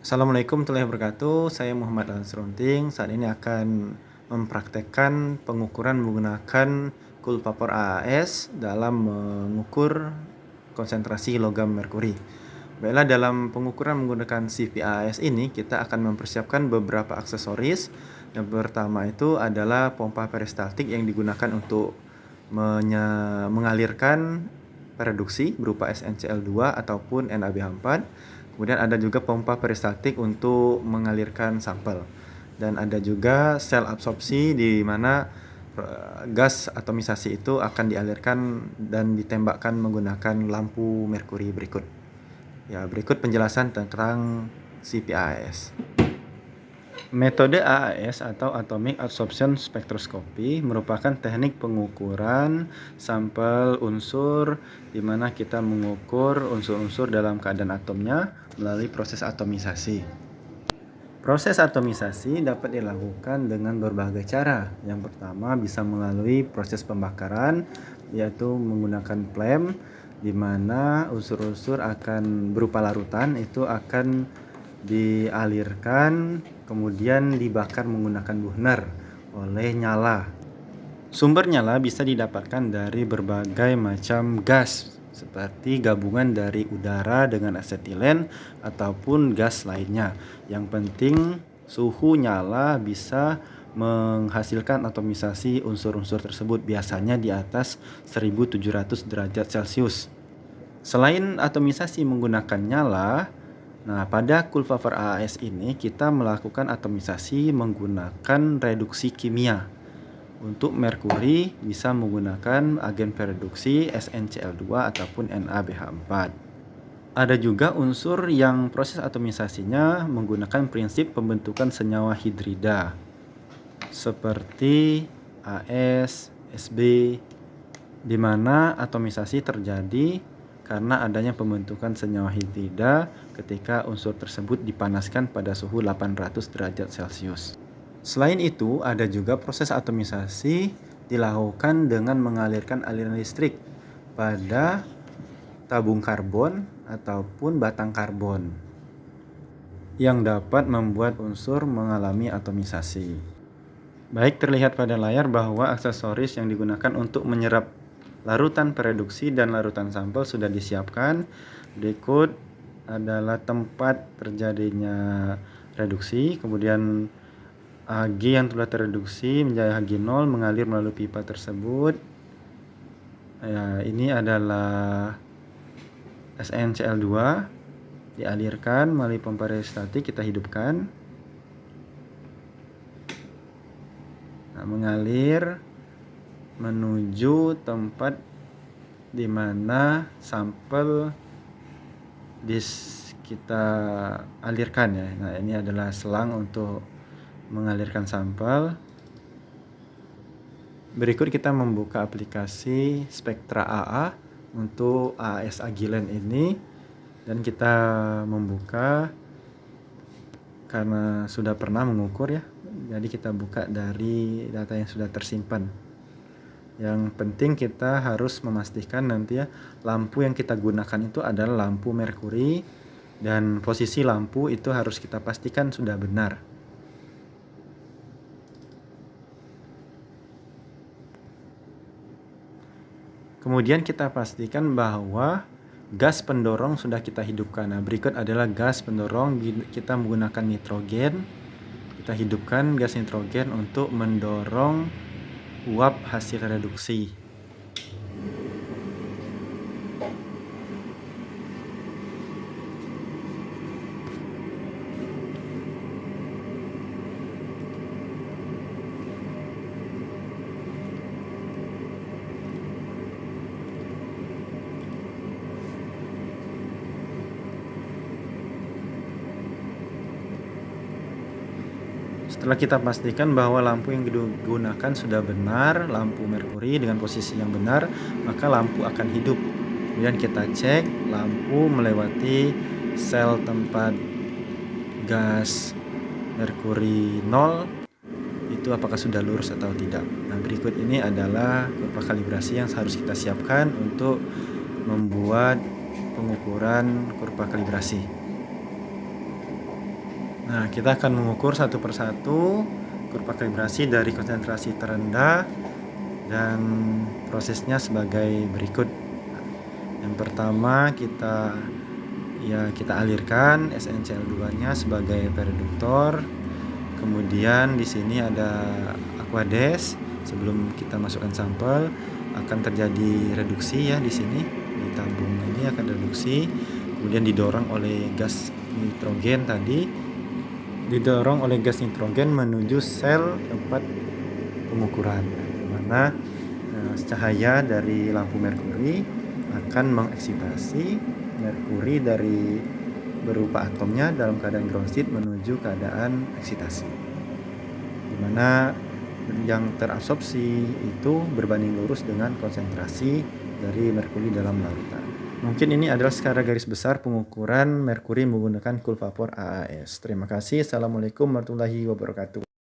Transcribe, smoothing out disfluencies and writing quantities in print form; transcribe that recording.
Assalamualaikum warahmatullahi wabarakatuh. Saya Muhammad Al-Serunting. Saat ini akan mempraktekkan pengukuran menggunakan kulpapor AAS dalam mengukur konsentrasi logam merkuri. Baiklah, dalam pengukuran menggunakan CP-AAS ini kita akan mempersiapkan beberapa aksesoris. Yang pertama itu adalah pompa peristaltik yang digunakan untuk mengalirkan reduksi berupa SnCl2 ataupun NaBH4. Kemudian ada juga pompa peristaltik untuk mengalirkan sampel. Dan ada juga sel absorpsi di mana gas atomisasi itu akan dialirkan dan ditembakkan menggunakan lampu merkuri berikut. Ya, berikut penjelasan tentang CPAS. Metode AAS atau Atomic Absorption Spectroscopy merupakan teknik pengukuran sampel unsur di mana kita mengukur unsur-unsur dalam keadaan atomnya melalui proses atomisasi. Proses atomisasi dapat dilakukan dengan berbagai cara. Yang pertama bisa melalui proses pembakaran, yaitu menggunakan flame di mana unsur-unsur akan berupa larutan itu akan dialirkan kemudian dibakar menggunakan burner oleh nyala. Sumber nyala bisa didapatkan dari berbagai macam gas seperti gabungan dari udara dengan asetilen ataupun gas lainnya. Yang penting suhu nyala bisa menghasilkan atomisasi unsur-unsur tersebut, biasanya di atas 1700 derajat Celcius. Selain atomisasi menggunakan nyala, pada kulpapor AAS ini kita melakukan atomisasi menggunakan reduksi kimia. Untuk merkuri bisa menggunakan agen pereduksi SnCl2 ataupun NaBH4. Ada juga unsur yang proses atomisasinya menggunakan prinsip pembentukan senyawa hidrida seperti AS, SB, di mana atomisasi terjadi karena adanya pembentukan senyawa hidrida ketika unsur tersebut dipanaskan pada suhu 800 derajat Celcius. Selain itu, ada juga proses atomisasi dilakukan dengan mengalirkan aliran listrik pada tabung karbon ataupun batang karbon yang dapat membuat unsur mengalami atomisasi. Baik, terlihat pada layar bahwa aksesoris yang digunakan untuk menyerap larutan pereduksi dan larutan sampel sudah disiapkan. Berikut adalah tempat terjadinya reduksi, kemudian Hg yang telah tereduksi menjadi Hg0 mengalir melalui pipa tersebut. Ya, ini adalah SnCl2 dialirkan melalui pompa peristaltik, kita hidupkan. Mengalir menuju tempat di mana sampel kita alirkan ya. Nah, ini adalah selang untuk mengalirkan sampel. Berikut kita membuka aplikasi Spectra AA untuk AAS Agilent ini dan kita membuka karena sudah pernah mengukur ya. Jadi kita buka dari data yang sudah tersimpan. Yang penting kita harus memastikan nanti ya lampu yang kita gunakan itu adalah lampu merkuri dan posisi lampu itu harus kita pastikan sudah benar. Kemudian kita pastikan bahwa gas pendorong sudah kita hidupkan. Nah, berikut adalah gas pendorong, kita menggunakan nitrogen. Kita hidupkan gas nitrogen untuk mendorong uap hasil reduksi. Setelah kita pastikan bahwa lampu yang digunakan sudah benar, lampu merkuri dengan posisi yang benar, maka lampu akan hidup. Kemudian kita cek lampu melewati sel tempat gas merkuri 0 itu apakah sudah lurus atau tidak. Nah, berikut ini adalah kurva kalibrasi yang harus kita siapkan untuk membuat pengukuran kurva kalibrasi. Nah, kita akan mengukur satu persatu kurva kalibrasi dari konsentrasi terendah dan prosesnya sebagai berikut. Yang pertama kita alirkan SnCl2-nya sebagai pereduktor. Kemudian di sini ada aquades. Sebelum kita masukkan sampel akan terjadi reduksi ya di sini. Di tabung ini akan reduksi. Kemudian didorong oleh gas nitrogen menuju sel tempat pengukuran, di mana cahaya dari lampu merkuri akan mengeksitasi merkuri dari berupa atomnya dalam keadaan ground state menuju keadaan eksitasi, di mana yang terabsorpsi itu berbanding lurus dengan konsentrasi dari merkuri dalam larutan. Mungkin ini adalah secara garis besar pengukuran merkuri menggunakan cool vapor AAS. Terima kasih. Assalamualaikum warahmatullahi wabarakatuh.